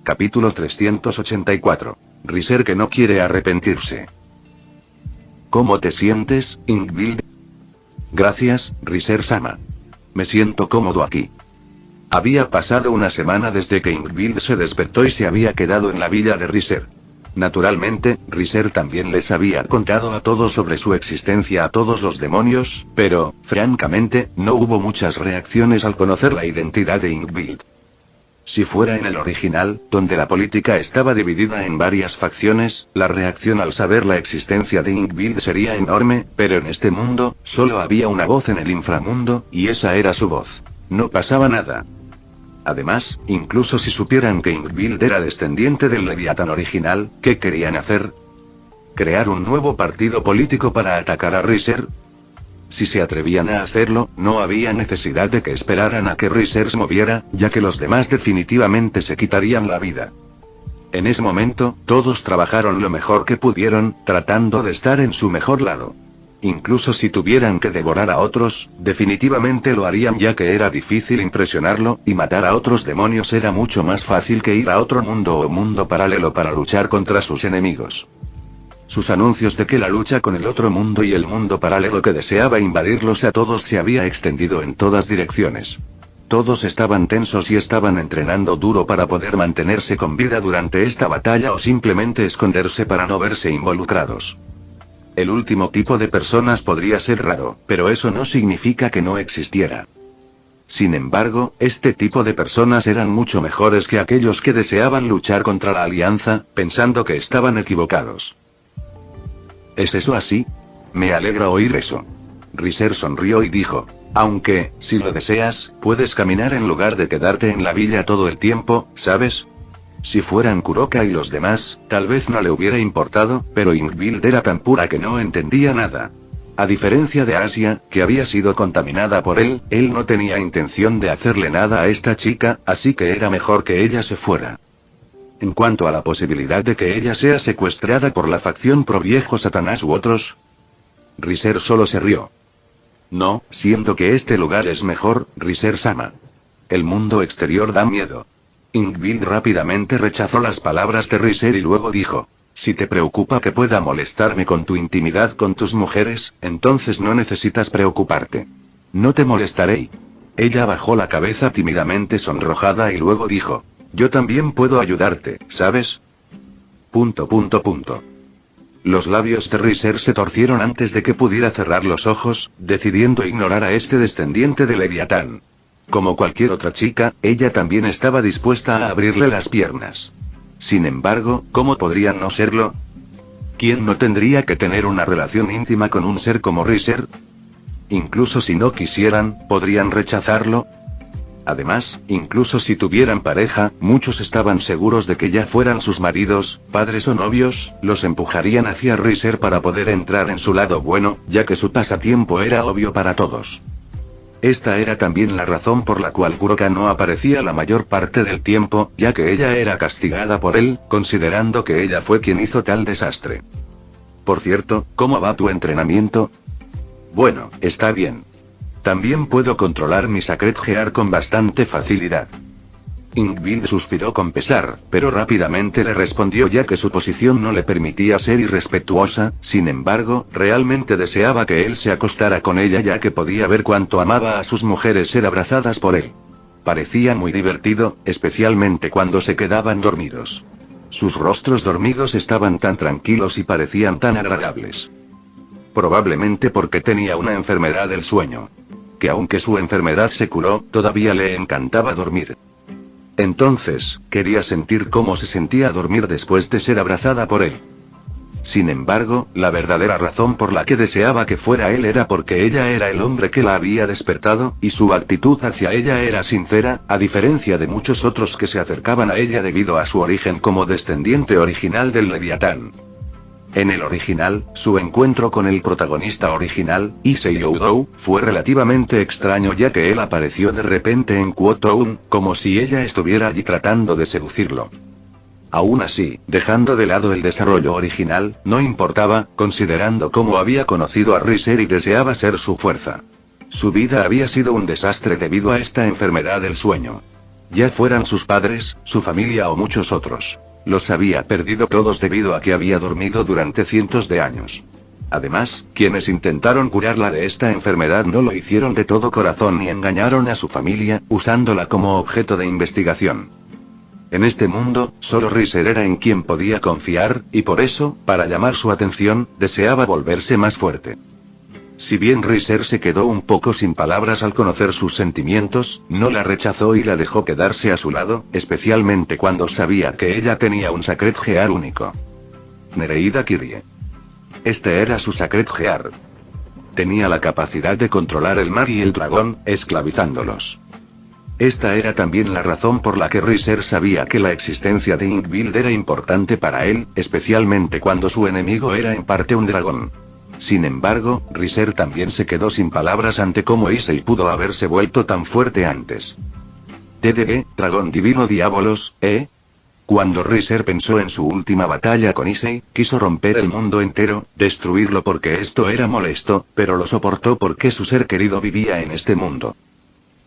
Capítulo 384. Riser que no quiere arrepentirse. ¿Cómo te sientes, Ingvild? Gracias, Riser-sama. Me siento cómodo aquí. Había pasado una semana desde que Ingvild se despertó y se había quedado en la villa de Riser. Naturalmente, Riser también les había contado a todos sobre su existencia a todos los demonios, pero, francamente, no hubo muchas reacciones al conocer la identidad de Ingvild. Si fuera en el original, donde la política estaba dividida en varias facciones, la reacción al saber la existencia de Ingvild sería enorme, pero en este mundo, solo había una voz en el inframundo, y esa era su voz. No pasaba nada. Además, incluso si supieran que Ingvild era descendiente del Leviatán original, ¿qué querían hacer? ¿Crear un nuevo partido político para atacar a Riser? Si se atrevían a hacerlo, no había necesidad de que esperaran a que Riser se moviera, ya que los demás definitivamente se quitarían la vida. En ese momento, todos trabajaron lo mejor que pudieron, tratando de estar en su mejor lado. Incluso si tuvieran que devorar a otros, definitivamente lo harían ya que era difícil impresionarlo, y matar a otros demonios era mucho más fácil que ir a otro mundo o mundo paralelo para luchar contra sus enemigos. Sus anuncios de que la lucha con el otro mundo y el mundo paralelo que deseaba invadirlos a todos se había extendido en todas direcciones. Todos estaban tensos y estaban entrenando duro para poder mantenerse con vida durante esta batalla o simplemente esconderse para no verse involucrados. El último tipo de personas podría ser raro, pero eso no significa que no existiera. Sin embargo, este tipo de personas eran mucho mejores que aquellos que deseaban luchar contra la Alianza, pensando que estaban equivocados. ¿Es eso así? Me alegra oír eso. Riser sonrió y dijo, aunque, si lo deseas, puedes caminar en lugar de quedarte en la villa todo el tiempo, ¿sabes? Si fueran Kuroka y los demás, tal vez no le hubiera importado, pero Ingvild era tan pura que no entendía nada. A diferencia de Asia, que había sido contaminada por él no tenía intención de hacerle nada a esta chica, así que era mejor que ella se fuera. En cuanto a la posibilidad de que ella sea secuestrada por la facción pro viejo Satanás u otros, Riser solo se rió. No, siento que este lugar es mejor, Riser-sama. El mundo exterior da miedo. Ingvild rápidamente rechazó las palabras de Riser y luego dijo, si te preocupa que pueda molestarme con tu intimidad con tus mujeres, entonces no necesitas preocuparte. No te molestaré. Ella bajó la cabeza tímidamente sonrojada y luego dijo, yo también puedo ayudarte, ¿sabes? ... Los labios de Riser se torcieron antes de que pudiera cerrar los ojos, decidiendo ignorar a este descendiente de Leviatán. Como cualquier otra chica, ella también estaba dispuesta a abrirle las piernas. Sin embargo, ¿cómo podrían no serlo? ¿Quién no tendría que tener una relación íntima con un ser como Riser? Incluso si no quisieran, ¿podrían rechazarlo? Además, incluso si tuvieran pareja, muchos estaban seguros de que ya fueran sus maridos, padres o novios, los empujarían hacia Riser para poder entrar en su lado bueno, ya que su pasatiempo era obvio para todos. Esta era también la razón por la cual Kuroka no aparecía la mayor parte del tiempo, ya que ella era castigada por él, considerando que ella fue quien hizo tal desastre. Por cierto, ¿cómo va tu entrenamiento? Bueno, está bien. También puedo controlar mi Sacred Gear con bastante facilidad. Ingvild suspiró con pesar, pero rápidamente le respondió ya que su posición no le permitía ser irrespetuosa, sin embargo, realmente deseaba que él se acostara con ella ya que podía ver cuánto amaba a sus mujeres ser abrazadas por él. Parecía muy divertido, especialmente cuando se quedaban dormidos. Sus rostros dormidos estaban tan tranquilos y parecían tan agradables. Probablemente porque tenía una enfermedad del sueño. Que aunque su enfermedad se curó, todavía le encantaba dormir. Entonces, quería sentir cómo se sentía dormir después de ser abrazada por él. Sin embargo, la verdadera razón por la que deseaba que fuera él era porque ella era el hombre que la había despertado, y su actitud hacia ella era sincera, a diferencia de muchos otros que se acercaban a ella debido a su origen como descendiente original del Leviatán. En el original, su encuentro con el protagonista original, Issei Oudou, fue relativamente extraño ya que él apareció de repente en Quotown, como si ella estuviera allí tratando de seducirlo. Aún así, dejando de lado el desarrollo original, no importaba, considerando cómo había conocido a Riser y deseaba ser su fuerza. Su vida había sido un desastre debido a esta enfermedad del sueño. Ya fueran sus padres, su familia o muchos otros. Los había perdido todos debido a que había dormido durante cientos de años. Además, quienes intentaron curarla de esta enfermedad no lo hicieron de todo corazón ni engañaron a su familia, usándola como objeto de investigación. En este mundo, solo Riser era en quien podía confiar, y por eso, para llamar su atención, deseaba volverse más fuerte. Si bien Riser se quedó un poco sin palabras al conocer sus sentimientos, no la rechazó y la dejó quedarse a su lado, especialmente cuando sabía que ella tenía un Sacred Gear único. Nereida Kirrie. Este era su Sacred Gear. Tenía la capacidad de controlar el mar y el dragón, esclavizándolos. Esta era también la razón por la que Riser sabía que la existencia de Ingvild era importante para él, especialmente cuando su enemigo era en parte un dragón. Sin embargo, Riser también se quedó sin palabras ante cómo Issei pudo haberse vuelto tan fuerte antes. DDB, Dragón Divino Diabolos, Cuando Riser pensó en su última batalla con Issei, quiso romper el mundo entero, destruirlo porque esto era molesto, pero lo soportó porque su ser querido vivía en este mundo.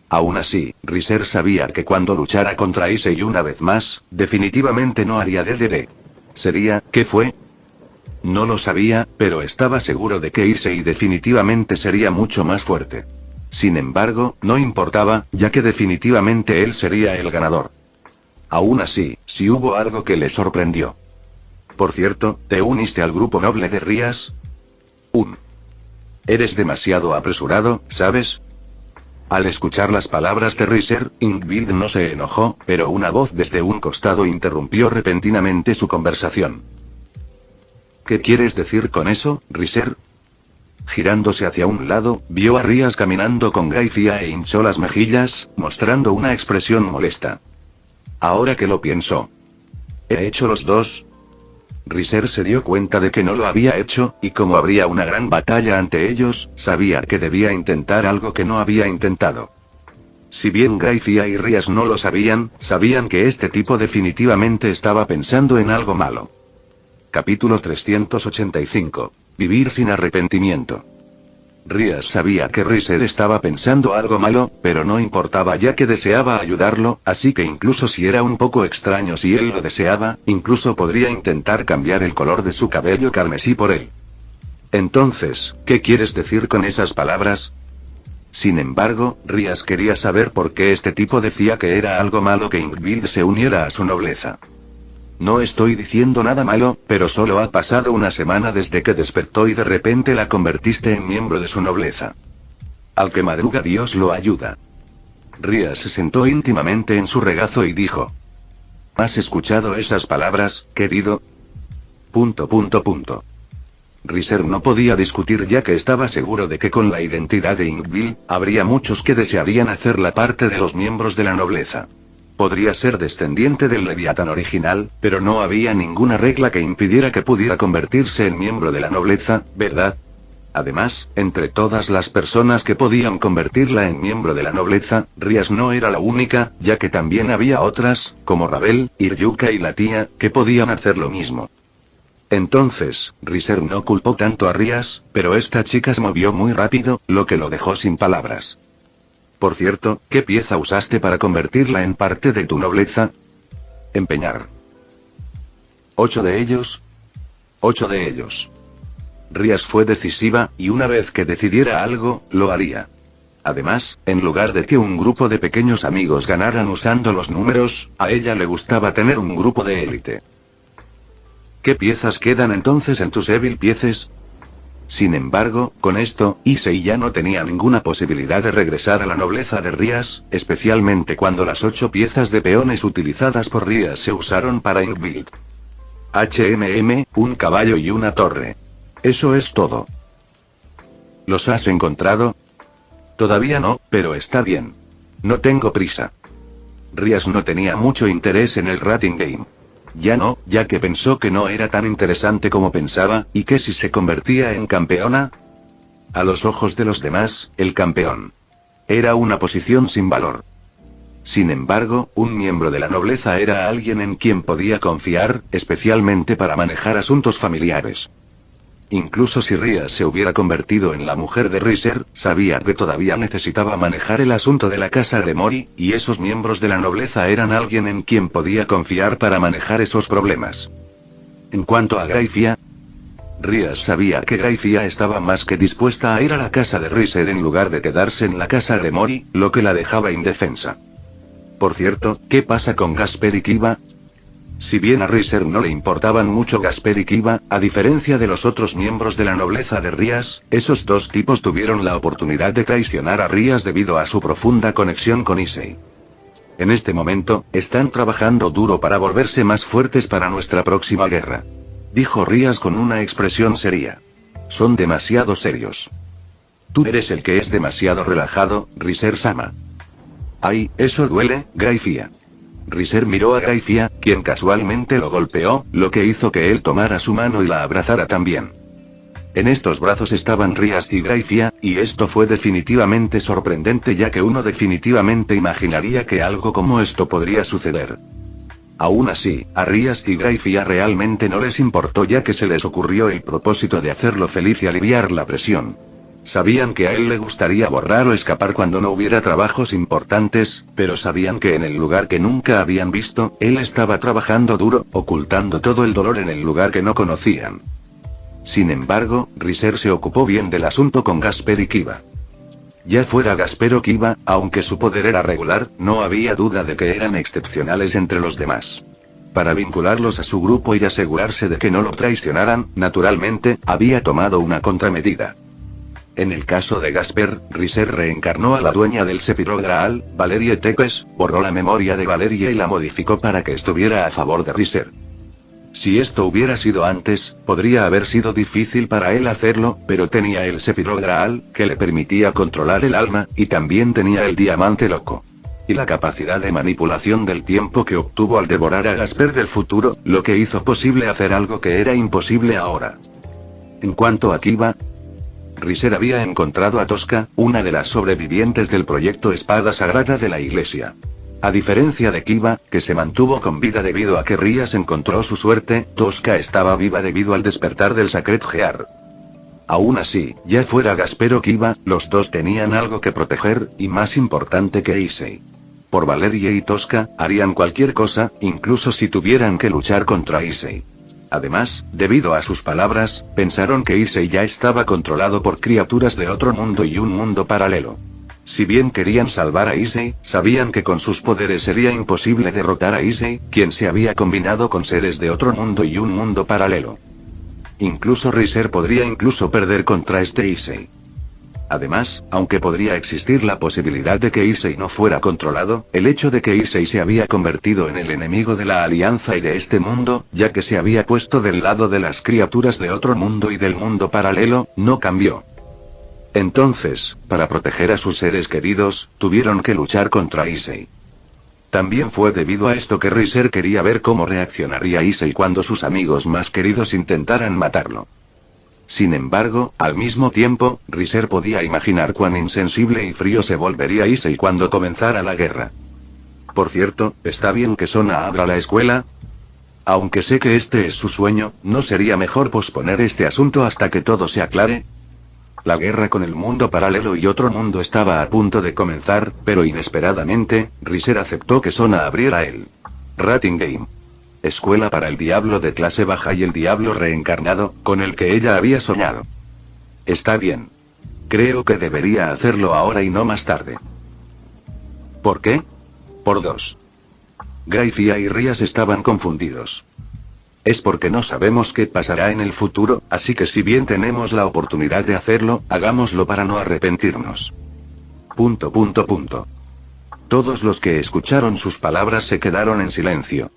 Aún así, Riser sabía que cuando luchara contra Issei una vez más, definitivamente no haría DDB. ¿Sería, qué fue? No lo sabía, pero estaba seguro de que Issei definitivamente sería mucho más fuerte. Sin embargo, no importaba, ya que definitivamente él sería el ganador. Aún así, sí hubo algo que le sorprendió. Por cierto, ¿te uniste al grupo noble de Rías? Eres demasiado apresurado, ¿sabes? Al escuchar las palabras de Riser, Ingvild no se enojó, pero una voz desde un costado interrumpió repentinamente su conversación. ¿Qué quieres decir con eso, Riser? Girándose hacia un lado, vio a Rías caminando con gracia e hinchó las mejillas, mostrando una expresión molesta. Ahora que lo pienso. ¿He hecho los dos? Riser se dio cuenta de que no lo había hecho, y como habría una gran batalla ante ellos, sabía que debía intentar algo que no había intentado. Si bien Gracia y Rías no lo sabían, sabían que este tipo definitivamente estaba pensando en algo malo. Capítulo 385. Vivir sin arrepentimiento. Rías sabía que Riser estaba pensando algo malo, pero no importaba ya que deseaba ayudarlo, así que incluso si era un poco extraño si él lo deseaba, incluso podría intentar cambiar el color de su cabello carmesí por él. Entonces, ¿qué quieres decir con esas palabras? Sin embargo, Rías quería saber por qué este tipo decía que era algo malo que Ingvild se uniera a su nobleza. No estoy diciendo nada malo, pero solo ha pasado una semana desde que despertó y de repente la convertiste en miembro de su nobleza. Al que madruga Dios lo ayuda. Rías se sentó íntimamente en su regazo y dijo. ¿Has escuchado esas palabras, querido? Riser no podía discutir ya que estaba seguro de que con la identidad de Ingvild, habría muchos que desearían hacerla parte de los miembros de la nobleza. Podría ser descendiente del Leviatán original, pero no había ninguna regla que impidiera que pudiera convertirse en miembro de la nobleza, ¿verdad? Además, entre todas las personas que podían convertirla en miembro de la nobleza, Rías no era la única, ya que también había otras, como Rabel, Iryuka y la tía, que podían hacer lo mismo. Entonces, Riser no culpó tanto a Rías, pero esta chica se movió muy rápido, lo que lo dejó sin palabras. Por cierto, ¿qué pieza usaste para convertirla en parte de tu nobleza? Empeñar. 8 de ellos. 8 de ellos. Rías fue decisiva, y una vez que decidiera algo, lo haría. Además, en lugar de que un grupo de pequeños amigos ganaran usando los números, a ella le gustaba tener un grupo de élite. ¿Qué piezas quedan entonces en tus Evil Pieces? Sin embargo, con esto, Issei ya no tenía ninguna posibilidad de regresar a la nobleza de Rías, especialmente cuando las 8 piezas de peones utilizadas por Rías se usaron para Ingvild. Un caballo y una torre. Eso es todo. ¿Los has encontrado? Todavía no, pero está bien. No tengo prisa. Rías no tenía mucho interés en el Rating Game. Ya no, ya que pensó que no era tan interesante como pensaba, y que si se convertía en campeona. A los ojos de los demás, el campeón era una posición sin valor. Sin embargo, un miembro de la nobleza era alguien en quien podía confiar, especialmente para manejar asuntos familiares. Incluso si Rías se hubiera convertido en la mujer de Riser, sabía que todavía necesitaba manejar el asunto de la casa de Mori, y esos miembros de la nobleza eran alguien en quien podía confiar para manejar esos problemas. En cuanto a Graifia, Rías sabía que Graifia estaba más que dispuesta a ir a la casa de Riser en lugar de quedarse en la casa de Mori, lo que la dejaba indefensa. Por cierto, ¿qué pasa con Gasper y Kiba? Si bien a Riser no le importaban mucho Gasper y Kiba, a diferencia de los otros miembros de la nobleza de Rías, esos dos tipos tuvieron la oportunidad de traicionar a Rías debido a su profunda conexión con Issei. En este momento, están trabajando duro para volverse más fuertes para nuestra próxima guerra. Dijo Rías con una expresión seria. Son demasiado serios. Tú eres el que es demasiado relajado, Riser-sama. Ay, eso duele, Graifia. Riser miró a Graifia, quien casualmente lo golpeó, lo que hizo que él tomara su mano y la abrazara también. En estos brazos estaban Rías y Graifia, y esto fue definitivamente sorprendente ya que uno definitivamente imaginaría que algo como esto podría suceder. Aún así, a Rías y Graifia realmente no les importó ya que se les ocurrió el propósito de hacerlo feliz y aliviar la presión. Sabían que a él le gustaría borrar o escapar cuando no hubiera trabajos importantes, pero sabían que en el lugar que nunca habían visto, él estaba trabajando duro, ocultando todo el dolor en el lugar que no conocían. Sin embargo, Riser se ocupó bien del asunto con Gasper y Kiba. Ya fuera Gasper o Kiba, aunque su poder era regular, no había duda de que eran excepcionales entre los demás. Para vincularlos a su grupo y asegurarse de que no lo traicionaran, naturalmente, había tomado una contramedida. En el caso de Gasper, Riser reencarnó a la dueña del Sephiroth Graal, Valerie Tepes, borró la memoria de Valerie y la modificó para que estuviera a favor de Riser. Si esto hubiera sido antes, podría haber sido difícil para él hacerlo, pero tenía el Sephiroth Graal, que le permitía controlar el alma, y también tenía el diamante loco. Y la capacidad de manipulación del tiempo que obtuvo al devorar a Gasper del futuro, lo que hizo posible hacer algo que era imposible ahora. En cuanto a Kiba, Riser había encontrado a Tosca, una de las sobrevivientes del proyecto Espada Sagrada de la Iglesia. A diferencia de Kiba, que se mantuvo con vida debido a que Rías encontró su suerte, Tosca estaba viva debido al despertar del Sacred Gear. Aún así, ya fuera Gasper o Kiba, los dos tenían algo que proteger, y más importante que Issei. Por Valerie y Tosca, harían cualquier cosa, incluso si tuvieran que luchar contra Issei. Además, debido a sus palabras, pensaron que Issei ya estaba controlado por criaturas de otro mundo y un mundo paralelo. Si bien querían salvar a Issei, sabían que con sus poderes sería imposible derrotar a Issei, quien se había combinado con seres de otro mundo y un mundo paralelo. Incluso Riser podría perder contra este Issei. Además, aunque podría existir la posibilidad de que Issei no fuera controlado, el hecho de que Issei se había convertido en el enemigo de la Alianza y de este mundo, ya que se había puesto del lado de las criaturas de otro mundo y del mundo paralelo, no cambió. Entonces, para proteger a sus seres queridos, tuvieron que luchar contra Issei. También fue debido a esto que Riser quería ver cómo reaccionaría Issei cuando sus amigos más queridos intentaran matarlo. Sin embargo, al mismo tiempo, Riser podía imaginar cuán insensible y frío se volvería Issei cuando comenzara la guerra. Por cierto, ¿está bien que Sona abra la escuela? Aunque sé que este es su sueño, ¿no sería mejor posponer este asunto hasta que todo se aclare? La guerra con el mundo paralelo y otro mundo estaba a punto de comenzar, pero inesperadamente, Riser aceptó que Sona abriera el Rating Game. Escuela para el diablo de clase baja y el diablo reencarnado, con el que ella había soñado. Está bien. Creo que debería hacerlo ahora y no más tarde. ¿Por qué? Por dos. Graifia y Rías estaban confundidos. Es porque no sabemos qué pasará en el futuro, así que si bien tenemos la oportunidad de hacerlo, hagámoslo para no arrepentirnos. ... Todos los que escucharon sus palabras se quedaron en silencio.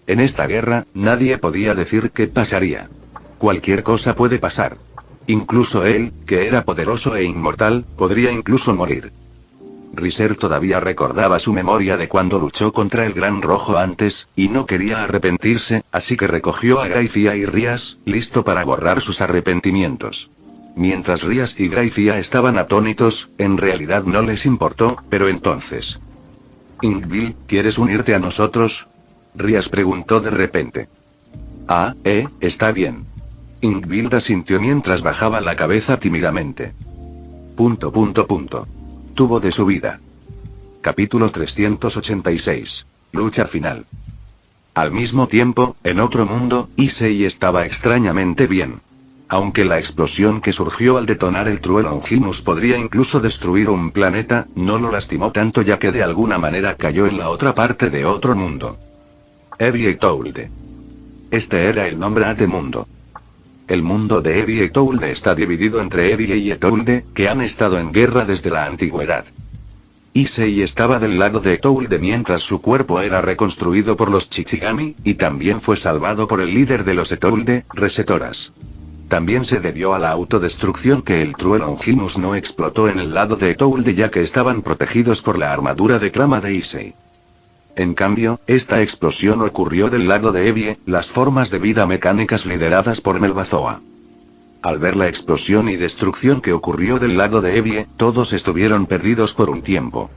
En esta guerra, nadie podía decir qué pasaría. Cualquier cosa puede pasar. Incluso él, que era poderoso e inmortal, podría incluso morir. Riser todavía recordaba su memoria de cuando luchó contra el Gran Rojo antes, y no quería arrepentirse, así que recogió a Graifia y Rías, listo para borrar sus arrepentimientos. Mientras Rías y Graifia estaban atónitos, en realidad no les importó, pero entonces... Ingvill, ¿quieres unirte a nosotros? Rías preguntó de repente. Está bien. Ingvild asintió mientras bajaba la cabeza tímidamente. Tubo de su vida. Capítulo 386. Lucha final. Al mismo tiempo, en otro mundo, Issei estaba extrañamente bien. Aunque la explosión que surgió al detonar el trueno Longinus podría incluso destruir un planeta, no lo lastimó tanto ya que de alguna manera cayó en la otra parte de otro mundo. Evietoulde. Este era el nombre de mundo. El mundo de Evietoulde está dividido entre Evie y Etoulde, que han estado en guerra desde la antigüedad. Issei estaba del lado de Etoulde mientras su cuerpo era reconstruido por los Shichigami, y también fue salvado por el líder de los Etoulde, Resetoras. También se debió a la autodestrucción que el trueno Longinus no explotó en el lado de Etoulde ya que estaban protegidos por la armadura de clama de Issei. En cambio, esta explosión ocurrió del lado de Evie, las formas de vida mecánicas lideradas por Melbazoa. Al ver la explosión y destrucción que ocurrió del lado de Evie, todos estuvieron perdidos por un tiempo.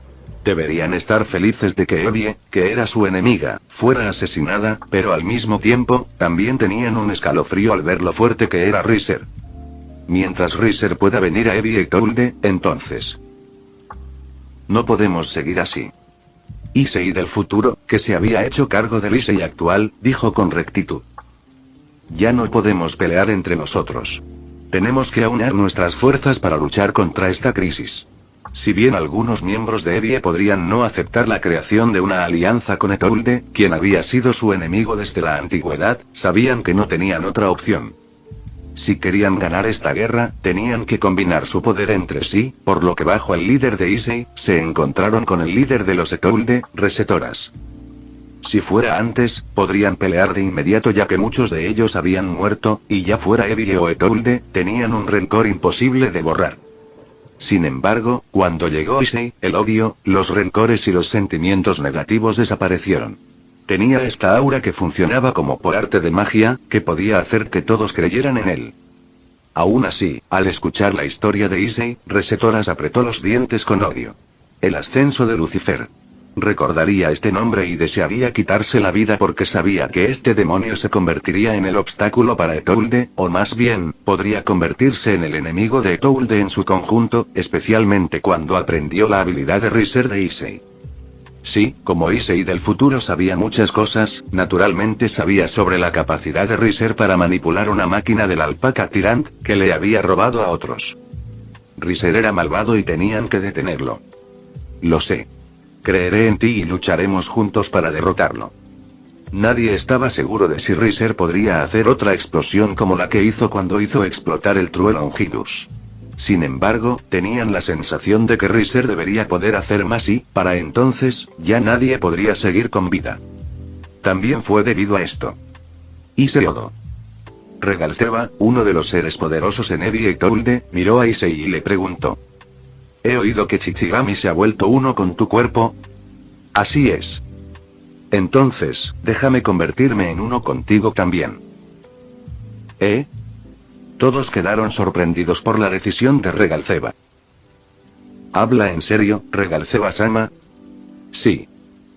Deberían estar felices de que Evie, que era su enemiga, fuera asesinada, pero al mismo tiempo, también tenían un escalofrío al ver lo fuerte que era Riser. Mientras Riser pueda venir a Evietoulde, entonces. No podemos seguir así. Issei del futuro, que se había hecho cargo del Issei actual, dijo con rectitud. Ya no podemos pelear entre nosotros. Tenemos que aunar nuestras fuerzas para luchar contra esta crisis. Si bien algunos miembros de Evie podrían no aceptar la creación de una alianza con Etoulde, quien había sido su enemigo desde la antigüedad, sabían que no tenían otra opción. Si querían ganar esta guerra, tenían que combinar su poder entre sí, por lo que bajo el líder de Issei, se encontraron con el líder de los Etoulde, Resetoras. Si fuera antes, podrían pelear de inmediato ya que muchos de ellos habían muerto, y ya fuera Evie o Etoulde, tenían un rencor imposible de borrar. Sin embargo, cuando llegó Issei, el odio, los rencores y los sentimientos negativos desaparecieron. Tenía esta aura que funcionaba como por arte de magia, que podía hacer que todos creyeran en él. Aún así, al escuchar la historia de Issei, Resetoras apretó los dientes con odio. El ascenso de Lucifer. Recordaría este nombre y desearía quitarse la vida porque sabía que este demonio se convertiría en el obstáculo para Etoulde, o más bien, podría convertirse en el enemigo de Etoulde en su conjunto, especialmente cuando aprendió la habilidad de Riser de Issei. Sí, como Issei del futuro sabía muchas cosas, naturalmente sabía sobre la capacidad de Riser para manipular una máquina del alpaca Tyrant, que le había robado a otros. Riser era malvado y tenían que detenerlo. Lo sé. Creeré en ti y lucharemos juntos para derrotarlo. Nadie estaba seguro de si Riser podría hacer otra explosión como la que hizo cuando hizo explotar el trueno Longinus. Sin embargo, tenían la sensación de que Riser debería poder hacer más y, para entonces, ya nadie podría seguir con vida. También fue debido a esto. Issei Odo. Regalceba, uno de los seres poderosos en Evietoulde, miró a Issei y le preguntó. He oído que Shichigami se ha vuelto uno con tu cuerpo. Así es. Entonces, déjame convertirme en uno contigo también. ¿Eh? Todos quedaron sorprendidos por la decisión de Regalceba. ¿Habla en serio, Regalceba-sama? Sí.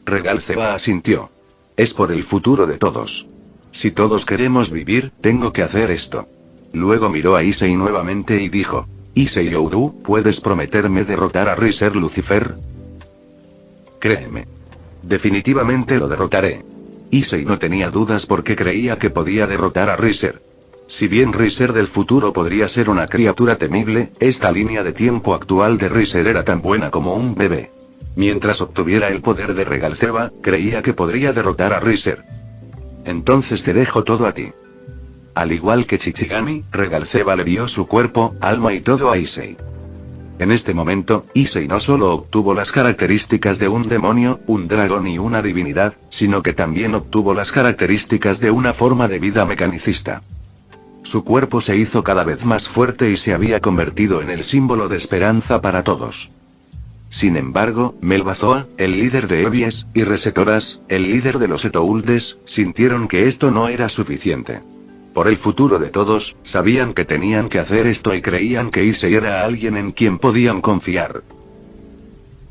Regalceba asintió. Es por el futuro de todos. Si todos queremos vivir, tengo que hacer esto. Luego miró a Issei nuevamente y dijo. Issei Oudou, ¿puedes prometerme derrotar a Riser Lucifer? Créeme. Definitivamente lo derrotaré. Issei no tenía dudas porque creía que podía derrotar a Riser. Si bien Riser del futuro podría ser una criatura temible, esta línea de tiempo actual de Riser era tan buena como un bebé. Mientras obtuviera el poder de Regalceba, creía que podría derrotar a Riser. Entonces te dejo todo a ti. Al igual que Shichigami, Regalceba le dio su cuerpo, alma y todo a Issei. En este momento, Issei no solo obtuvo las características de un demonio, un dragón y una divinidad, sino que también obtuvo las características de una forma de vida mecanicista. Su cuerpo se hizo cada vez más fuerte y se había convertido en el símbolo de esperanza para todos. Sin embargo, Melbazoa, el líder de Evies, y Resetoras, el líder de los Etouldes, sintieron que esto no era suficiente. Por el futuro de todos, sabían que tenían que hacer esto y creían que Issei era alguien en quien podían confiar.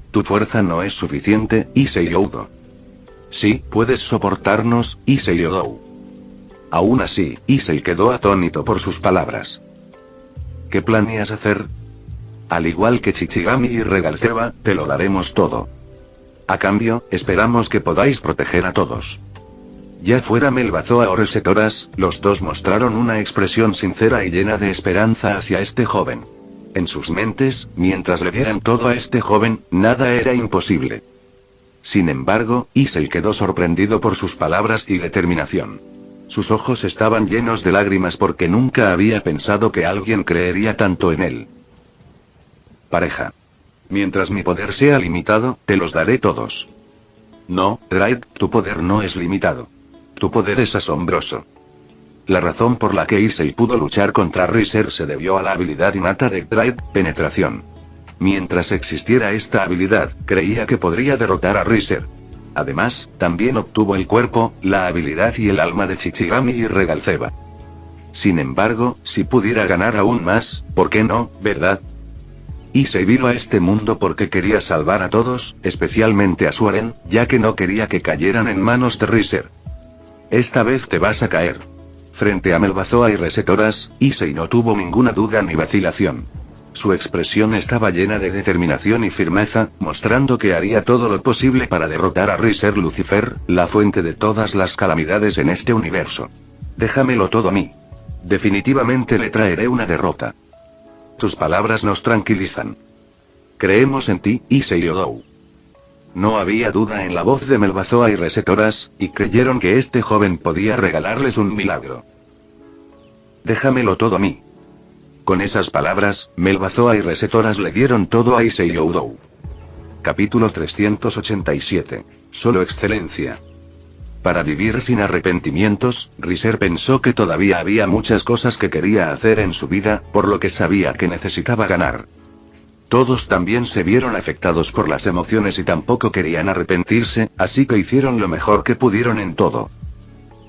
Tu fuerza no es suficiente, Issei Oudou. Sí, puedes soportarnos, Issei Oudou. Aún así, Issei quedó atónito por sus palabras. ¿Qué planeas hacer? Al igual que Shichigami y Regalceba, te lo daremos todo. A cambio, esperamos que podáis proteger a todos. Ya fuera Melbazoa o Resetoras, los dos mostraron una expresión sincera y llena de esperanza hacia este joven. En sus mentes, mientras le dieran todo a este joven, nada era imposible. Sin embargo, Issei quedó sorprendido por sus palabras y determinación. Sus ojos estaban llenos de lágrimas porque nunca había pensado que alguien creería tanto en él. Pareja. Mientras mi poder sea limitado, te los daré todos. No, Drake, tu poder no es limitado. Tu poder es asombroso. La razón por la que Issei pudo luchar contra Riser se debió a la habilidad innata de Drake, penetración. Mientras existiera esta habilidad, creía que podría derrotar a Riser. Además, también obtuvo el cuerpo, la habilidad y el alma de Shichigami y Regalceba. Sin embargo, si pudiera ganar aún más, ¿por qué no, verdad? Issei vino a este mundo porque quería salvar a todos, especialmente a Suaren, ya que no quería que cayeran en manos de Riser. Esta vez te vas a caer. Frente a Melbazoa y Resetoras, Issei no tuvo ninguna duda ni vacilación. Su expresión estaba llena de determinación y firmeza, mostrando que haría todo lo posible para derrotar a Riser Lucifer, la fuente de todas las calamidades en este universo. Déjamelo todo a mí. Definitivamente le traeré una derrota. Tus palabras nos tranquilizan. Creemos en ti, Issei Oudou. No había duda en la voz de Melbazoa y Resetoras, y creyeron que este joven podía regalarles un milagro. Déjamelo todo a mí. Con esas palabras, Melbazoa y Resetoras le dieron todo a Issei Oudou. Capítulo 387. Solo excelencia. Para vivir sin arrepentimientos, Riser pensó que todavía había muchas cosas que quería hacer en su vida, por lo que sabía que necesitaba ganar. Todos también se vieron afectados por las emociones y tampoco querían arrepentirse, así que hicieron lo mejor que pudieron en todo.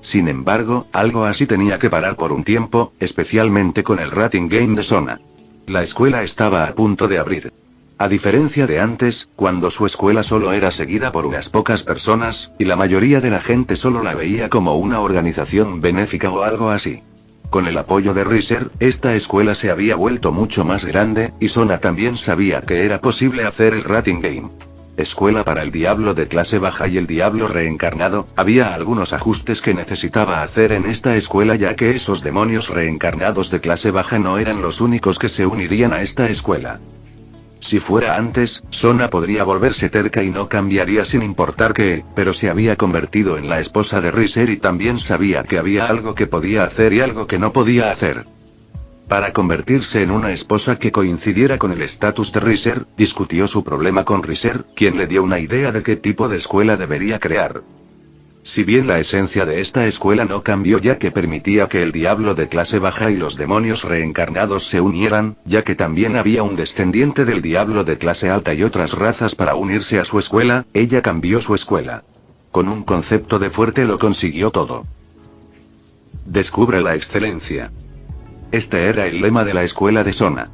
Sin embargo, algo así tenía que parar por un tiempo, especialmente con el Rating Game de Sona. La escuela estaba a punto de abrir. A diferencia de antes, cuando su escuela solo era seguida por unas pocas personas, y la mayoría de la gente solo la veía como una organización benéfica o algo así. Con el apoyo de Riser, esta escuela se había vuelto mucho más grande, y Sona también sabía que era posible hacer el Rating Game. Escuela para el diablo de clase baja y el diablo reencarnado, había algunos ajustes que necesitaba hacer en esta escuela ya que esos demonios reencarnados de clase baja no eran los únicos que se unirían a esta escuela. Si fuera antes, Sona podría volverse terca y no cambiaría sin importar qué, pero se había convertido en la esposa de Riser y también sabía que había algo que podía hacer y algo que no podía hacer. Para convertirse en una esposa que coincidiera con el estatus de Riser, discutió su problema con Riser, quien le dio una idea de qué tipo de escuela debería crear. Si bien la esencia de esta escuela no cambió ya que permitía que el diablo de clase baja y los demonios reencarnados se unieran, ya que también había un descendiente del diablo de clase alta y otras razas para unirse a su escuela, ella cambió su escuela. Con un concepto de fuerte lo consiguió todo. Descubre la excelencia. Este era el lema de la escuela de Sona.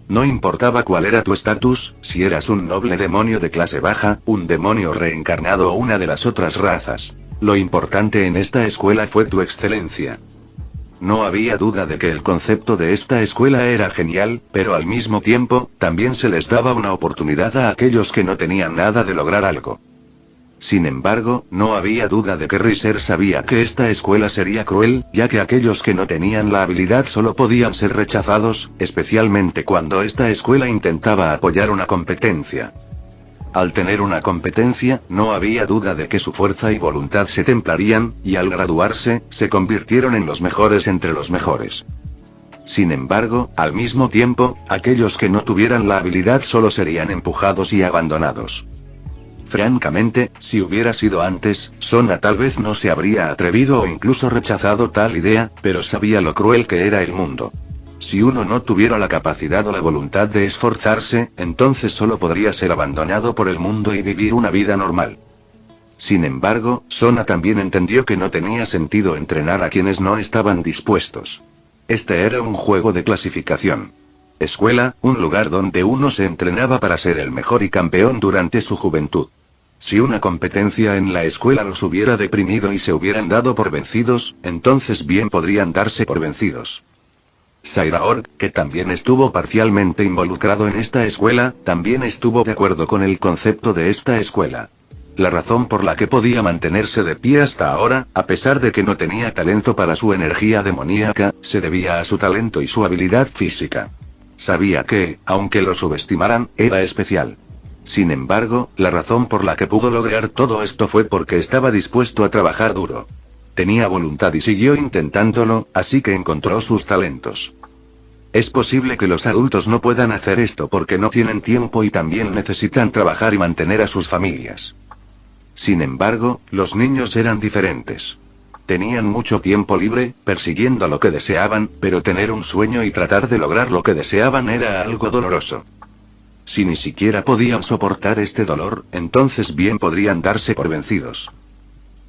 No importaba cuál era tu estatus, si eras un noble demonio de clase baja, un demonio reencarnado o una de las otras razas. Lo importante en esta escuela fue tu excelencia. No había duda de que el concepto de esta escuela era genial, pero al mismo tiempo, también se les daba una oportunidad a aquellos que no tenían nada de lograr algo. Sin embargo, no había duda de que Riser sabía que esta escuela sería cruel, ya que aquellos que no tenían la habilidad solo podían ser rechazados, especialmente cuando esta escuela intentaba apoyar una competencia. Al tener una competencia, no había duda de que su fuerza y voluntad se templarían, y al graduarse, se convirtieron en los mejores entre los mejores. Sin embargo, al mismo tiempo, aquellos que no tuvieran la habilidad solo serían empujados y abandonados. Francamente, si hubiera sido antes, Sona tal vez no se habría atrevido o incluso rechazado tal idea, pero sabía lo cruel que era el mundo. Si uno no tuviera la capacidad o la voluntad de esforzarse, entonces solo podría ser abandonado por el mundo y vivir una vida normal. Sin embargo, Sona también entendió que no tenía sentido entrenar a quienes no estaban dispuestos. Este era un juego de clasificación. Escuela, un lugar donde uno se entrenaba para ser el mejor y campeón durante su juventud. Si una competencia en la escuela los hubiera deprimido y se hubieran dado por vencidos, entonces bien podrían darse por vencidos. Sairaor, que también estuvo parcialmente involucrado en esta escuela, también estuvo de acuerdo con el concepto de esta escuela. La razón por la que podía mantenerse de pie hasta ahora, a pesar de que no tenía talento para su energía demoníaca, se debía a su talento y su habilidad física. Sabía que, aunque lo subestimaran, era especial. Sin embargo, la razón por la que pudo lograr todo esto fue porque estaba dispuesto a trabajar duro. Tenía voluntad y siguió intentándolo, así que encontró sus talentos. Es posible que los adultos no puedan hacer esto porque no tienen tiempo y también necesitan trabajar y mantener a sus familias. Sin embargo, los niños eran diferentes. Tenían mucho tiempo libre, persiguiendo lo que deseaban, pero tener un sueño y tratar de lograr lo que deseaban era algo doloroso. Si ni siquiera podían soportar este dolor, entonces bien podrían darse por vencidos.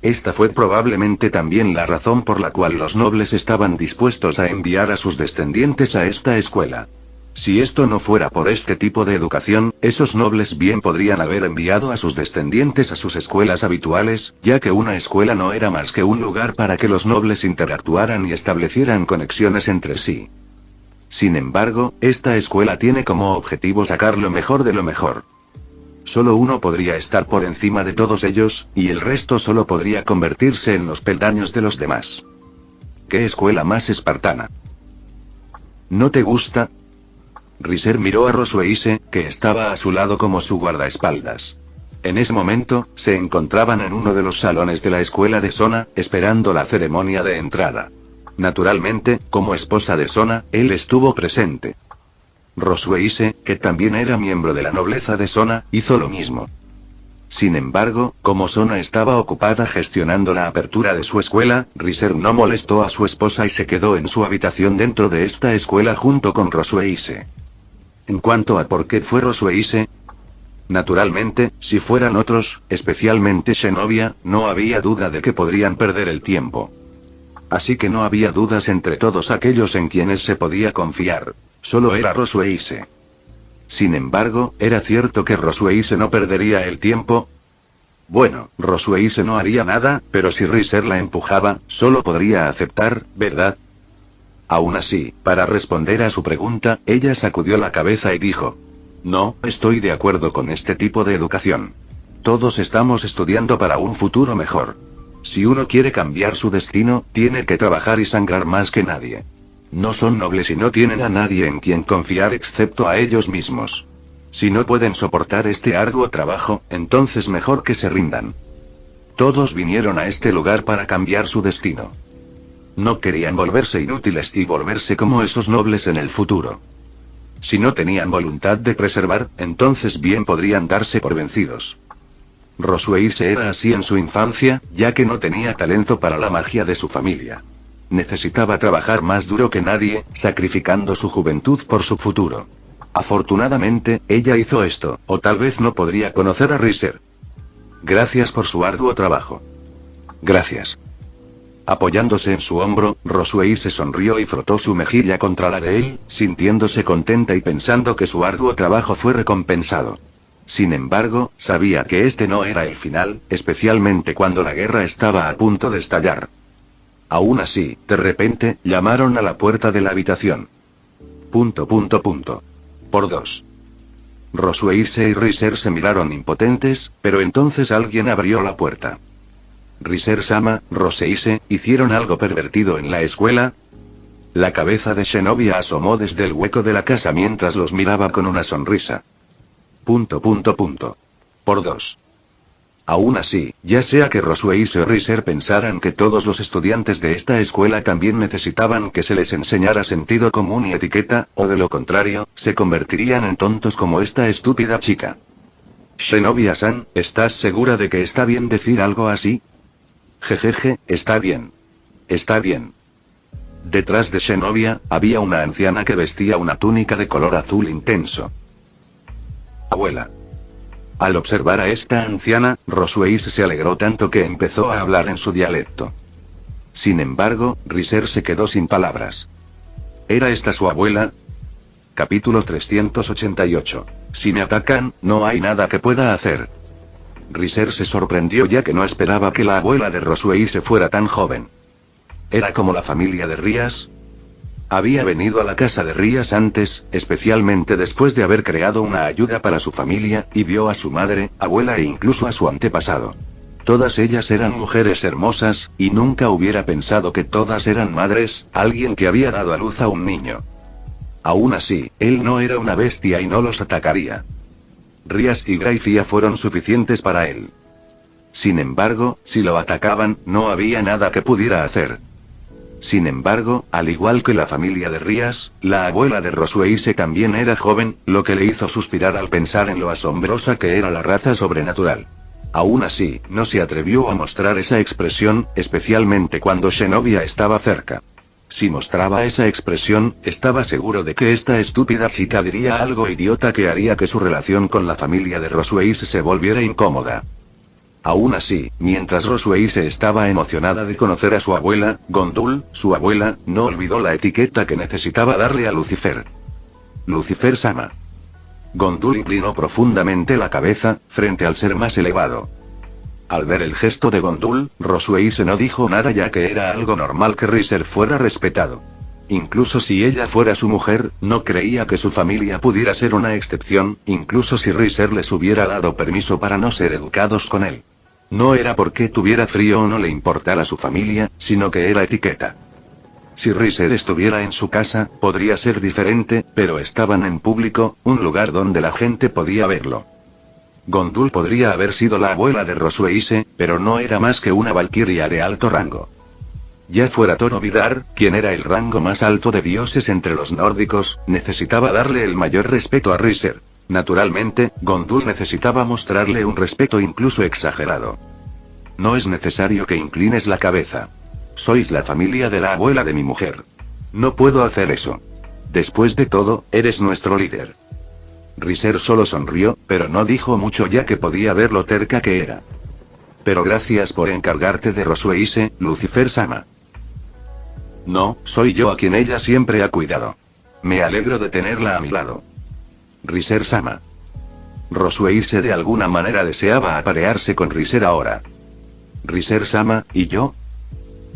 Esta fue probablemente también la razón por la cual los nobles estaban dispuestos a enviar a sus descendientes a esta escuela. Si esto no fuera por este tipo de educación, esos nobles bien podrían haber enviado a sus descendientes a sus escuelas habituales, ya que una escuela no era más que un lugar para que los nobles interactuaran y establecieran conexiones entre sí. Sin embargo, esta escuela tiene como objetivo sacar lo mejor de lo mejor. Solo uno podría estar por encima de todos ellos, y el resto solo podría convertirse en los peldaños de los demás. ¿Qué escuela más espartana? ¿No te gusta? Riser miró a Rosueise, que estaba a su lado como su guardaespaldas. En ese momento, se encontraban en uno de los salones de la escuela de Sona, esperando la ceremonia de entrada. Naturalmente, como esposa de Sona, él estuvo presente. Rosueise, que también era miembro de la nobleza de Sona, hizo lo mismo. Sin embargo, como Sona estaba ocupada gestionando la apertura de su escuela, Riser no molestó a su esposa y se quedó en su habitación dentro de esta escuela junto con Rosueise. En cuanto a por qué fue Rosueise, naturalmente, si fueran otros, especialmente Zenobia, no había duda de que podrían perder el tiempo. Así que no había dudas entre todos aquellos en quienes se podía confiar. Solo era Rosueise. Sin embargo, ¿era cierto que Rosueise no perdería el tiempo? Bueno, Rosueise no haría nada, pero si Riser la empujaba, solo podría aceptar, ¿verdad? Aún así, para responder a su pregunta, ella sacudió la cabeza y dijo: no, estoy de acuerdo con este tipo de educación. Todos estamos estudiando para un futuro mejor. Si uno quiere cambiar su destino, tiene que trabajar y sangrar más que nadie. No son nobles y no tienen a nadie en quien confiar excepto a ellos mismos. Si no pueden soportar este arduo trabajo, entonces mejor que se rindan. Todos vinieron a este lugar para cambiar su destino. No querían volverse inútiles y volverse como esos nobles en el futuro. Si no tenían voluntad de preservar, entonces bien podrían darse por vencidos. Rosueise era así en su infancia, ya que no tenía talento para la magia de su familia. Necesitaba trabajar más duro que nadie, sacrificando su juventud por su futuro. Afortunadamente, ella hizo esto, o tal vez no podría conocer a Riser. Gracias por su arduo trabajo. Gracias. Apoyándose en su hombro, Rosueise sonrió y frotó su mejilla contra la de él, sintiéndose contenta y pensando que su arduo trabajo fue recompensado. Sin embargo, sabía que este no era el final, especialmente cuando la guerra estaba a punto de estallar. Aún así, de repente, llamaron a la puerta de la habitación. ... Por dos. Rosueise y Riser se miraron impotentes, pero entonces alguien abrió la puerta. Riser-sama, Rosueise, ¿hicieron algo pervertido en la escuela? La cabeza de Zenobia asomó desde el hueco de la casa mientras los miraba con una sonrisa. ... Por dos. Aún así, ya sea que Rosueise o Riser pensaran que todos los estudiantes de esta escuela también necesitaban que se les enseñara sentido común y etiqueta, o de lo contrario, se convertirían en tontos como esta estúpida chica. Zenobia-san, ¿estás segura de que está bien decir algo así? Jejeje, está bien. Está bien. Detrás de Zenobia, había una anciana que vestía una túnica de color azul intenso. Abuela. Al observar a esta anciana, Rosueise se alegró tanto que empezó a hablar en su dialecto. Sin embargo, Riser se quedó sin palabras. ¿Era esta su abuela? Capítulo 388. Si me atacan, no hay nada que pueda hacer. Riser se sorprendió ya que no esperaba que la abuela de Rosueise fuera tan joven. ¿Era como la familia de Rías? Había venido a la casa de Rías antes, especialmente después de haber creado una ayuda para su familia, y vio a su madre, abuela e incluso a su antepasado. Todas ellas eran mujeres hermosas, y nunca hubiera pensado que todas eran madres, alguien que había dado a luz a un niño. Aún así, él no era una bestia y no los atacaría. Rías y Gracia fueron suficientes para él. Sin embargo, si lo atacaban, no había nada que pudiera hacer. Sin embargo, al igual que la familia de Rías, la abuela de Rosueise también era joven, lo que le hizo suspirar al pensar en lo asombrosa que era la raza sobrenatural. Aún así, no se atrevió a mostrar esa expresión, especialmente cuando Zenobia estaba cerca. Si mostraba esa expresión, estaba seguro de que esta estúpida chica diría algo idiota que haría que su relación con la familia de Rosueise se volviera incómoda. Aún así, mientras Rosueise estaba emocionada de conocer a su abuela, Gondul, su abuela, no olvidó la etiqueta que necesitaba darle a Lucifer. Lucifer Sama. Gondul inclinó profundamente la cabeza, frente al ser más elevado. Al ver el gesto de Gondul, Rosueise no dijo nada ya que era algo normal que Riser fuera respetado. Incluso si ella fuera su mujer, no creía que su familia pudiera ser una excepción, incluso si Riser les hubiera dado permiso para no ser educados con él. No era porque tuviera frío o no le importara su familia, sino que era etiqueta. Si Riser estuviera en su casa, podría ser diferente, pero estaban en público, un lugar donde la gente podía verlo. Gondul podría haber sido la abuela de Rosueise, pero no era más que una valquiria de alto rango. Ya fuera Toro Vidar, quien era el rango más alto de dioses entre los nórdicos, necesitaba darle el mayor respeto a Riser. Naturalmente, Gondul necesitaba mostrarle un respeto incluso exagerado. No es necesario que inclines la cabeza. Sois la familia de la abuela de mi mujer. No puedo hacer eso. Después de todo, eres nuestro líder. Riser solo sonrió, pero no dijo mucho ya que podía ver lo terca que era. Pero gracias por encargarte de Rosueise, Lucifer Sama. No, soy yo a quien ella siempre ha cuidado. Me alegro de tenerla a mi lado. Riser Sama. Rosueise de alguna manera deseaba aparearse con Riser ahora. Riser Sama, ¿y yo?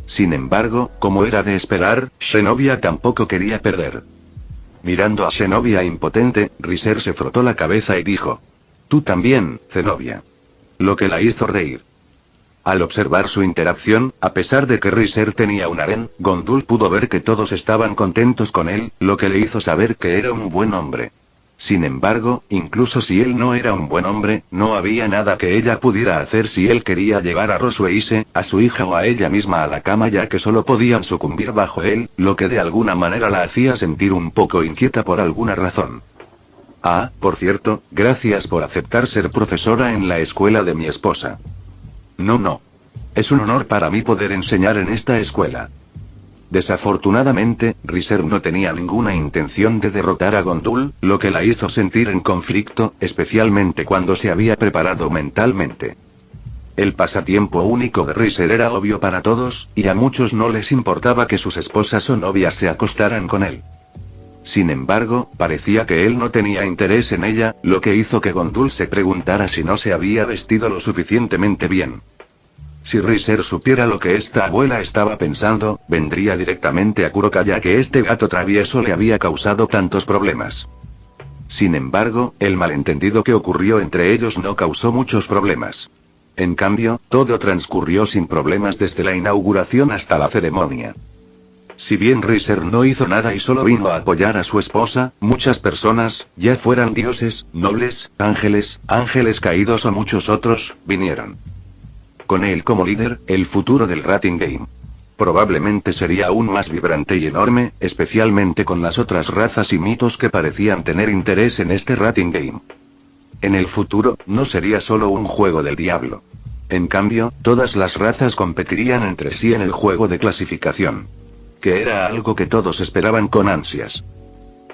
Sin embargo, como era de esperar, Zenobia tampoco quería perder. Mirando a Zenobia impotente, Riser se frotó la cabeza y dijo: Tú también, Zenobia. Lo que la hizo reír. Al observar su interacción, a pesar de que Riser tenía un harén, Gondul pudo ver que todos estaban contentos con él, lo que le hizo saber que era un buen hombre. Sin embargo, incluso si él no era un buen hombre, no había nada que ella pudiera hacer si él quería llevar a Rosueise, a su hija o a ella misma a la cama ya que solo podían sucumbir bajo él, lo que de alguna manera la hacía sentir un poco inquieta por alguna razón. Ah, por cierto, gracias por aceptar ser profesora en la escuela de mi esposa. No. Es un honor para mí poder enseñar en esta escuela. Desafortunadamente, Riser no tenía ninguna intención de derrotar a Gondul, lo que la hizo sentir en conflicto, especialmente cuando se había preparado mentalmente. El pasatiempo único de Riser era obvio para todos, y a muchos no les importaba que sus esposas o novias se acostaran con él. Sin embargo, parecía que él no tenía interés en ella, lo que hizo que Gondul se preguntara si no se había vestido lo suficientemente bien. Si Riser supiera lo que esta abuela estaba pensando, vendría directamente a Kuroka ya que este gato travieso le había causado tantos problemas. Sin embargo, el malentendido que ocurrió entre ellos no causó muchos problemas. En cambio, todo transcurrió sin problemas desde la inauguración hasta la ceremonia. Si bien Riser no hizo nada y solo vino a apoyar a su esposa, muchas personas, ya fueran dioses, nobles, ángeles caídos o muchos otros, vinieron. Con él como líder, el futuro del Rating Game probablemente sería aún más vibrante y enorme, especialmente con las otras razas y mitos que parecían tener interés en este Rating Game. En el futuro, no sería solo un juego del diablo. En cambio, todas las razas competirían entre sí en el juego de clasificación. Que era algo que todos esperaban con ansias.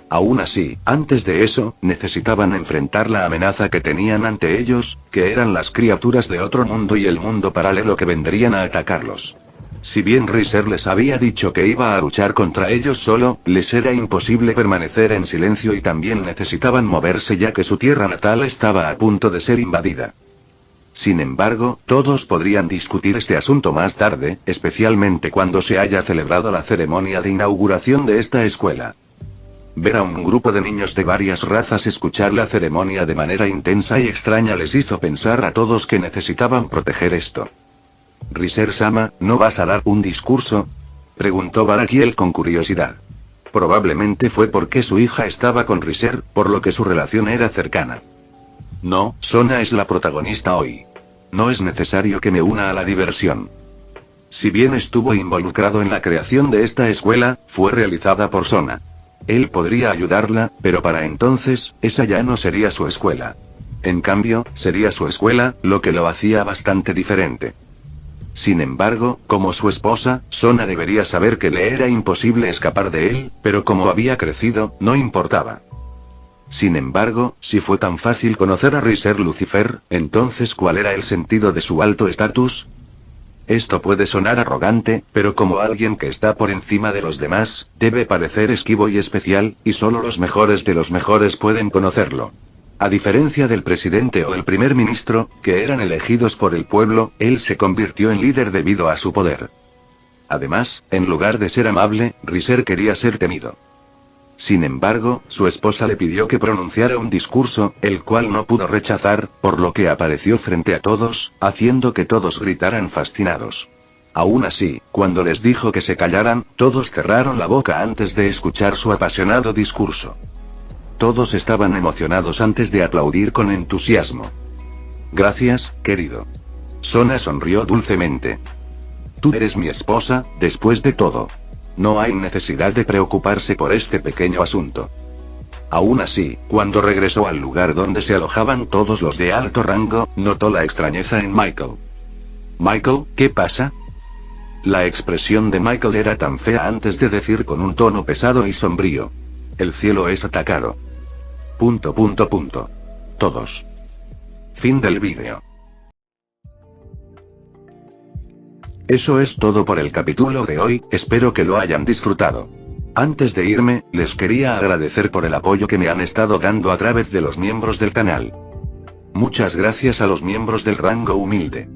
Aún así, antes de eso, necesitaban enfrentar la amenaza que tenían ante ellos, que eran las criaturas de otro mundo y el mundo paralelo que vendrían a atacarlos. Si bien Riser les había dicho que iba a luchar contra ellos solo, les era imposible permanecer en silencio y también necesitaban moverse ya que su tierra natal estaba a punto de ser invadida. Sin embargo, todos podrían discutir este asunto más tarde, especialmente cuando se haya celebrado la ceremonia de inauguración de esta escuela. Ver a un grupo de niños de varias razas escuchar la ceremonia de manera intensa y extraña les hizo pensar a todos que necesitaban proteger esto. «Riser-sama, ¿no vas a dar un discurso?», preguntó Barakiel con curiosidad. Probablemente fue porque su hija estaba con Riser, por lo que su relación era cercana. «No, Sona es la protagonista hoy. No es necesario que me una a la diversión». Si bien estuvo involucrado en la creación de esta escuela, fue realizada por Sona. Él podría ayudarla, pero para entonces, esa ya no sería su escuela. En cambio, sería su escuela, lo que lo hacía bastante diferente. Sin embargo, como su esposa, Sona debería saber que le era imposible escapar de él, pero como había crecido, no importaba. Sin embargo, si fue tan fácil conocer a Riser Lucifer, entonces ¿cuál era el sentido de su alto estatus? Esto puede sonar arrogante, pero como alguien que está por encima de los demás, debe parecer esquivo y especial, y solo los mejores de los mejores pueden conocerlo. A diferencia del presidente o el primer ministro, que eran elegidos por el pueblo, él se convirtió en líder debido a su poder. Además, en lugar de ser amable, Riser quería ser temido. Sin embargo, su esposa le pidió que pronunciara un discurso, el cual no pudo rechazar, por lo que apareció frente a todos, haciendo que todos gritaran fascinados. Aún así, cuando les dijo que se callaran, todos cerraron la boca antes de escuchar su apasionado discurso. Todos estaban emocionados antes de aplaudir con entusiasmo. «Gracias, querido». Sona sonrió dulcemente. «Tú eres mi esposa, después de todo. No hay necesidad de preocuparse por este pequeño asunto». Aún así, cuando regresó al lugar donde se alojaban todos los de alto rango, notó la extrañeza en Michael. «Michael, ¿qué pasa?». La expresión de Michael era tan fea antes de decir con un tono pesado y sombrío: «El cielo es atacado». Todos. Fin del vídeo. Eso es todo por el capítulo de hoy, espero que lo hayan disfrutado. Antes de irme, les quería agradecer por el apoyo que me han estado dando a través de los miembros del canal. Muchas gracias a los miembros del rango humilde.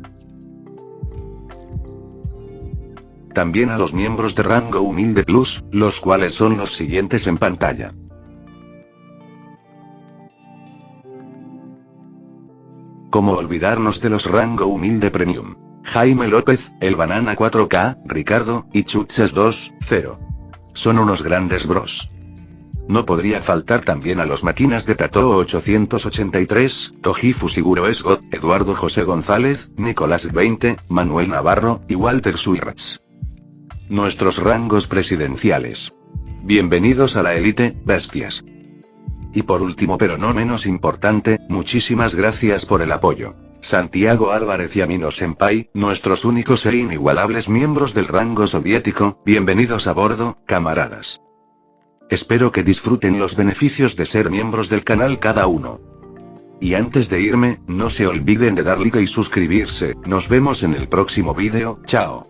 También a los miembros de rango humilde plus, los cuales son los siguientes en pantalla. ¿Cómo olvidarnos de los rango humilde premium? Jaime López, El Banana 4K, Ricardo, y Chuchas 2.0. Son unos grandes bros. No podría faltar también a los máquinas de Tato 883, Toji Fusiguro Esgot, Eduardo José González, Nicolás 20, Manuel Navarro, y Walter Suirats. Nuestros rangos presidenciales. Bienvenidos a la élite, bestias. Y por último pero no menos importante, muchísimas gracias por el apoyo. Santiago Álvarez y Amino Senpai, nuestros únicos e inigualables miembros del rango soviético, bienvenidos a bordo, camaradas. Espero que disfruten los beneficios de ser miembros del canal cada uno. Y antes de irme, no se olviden de dar like y suscribirse, nos vemos en el próximo vídeo, chao.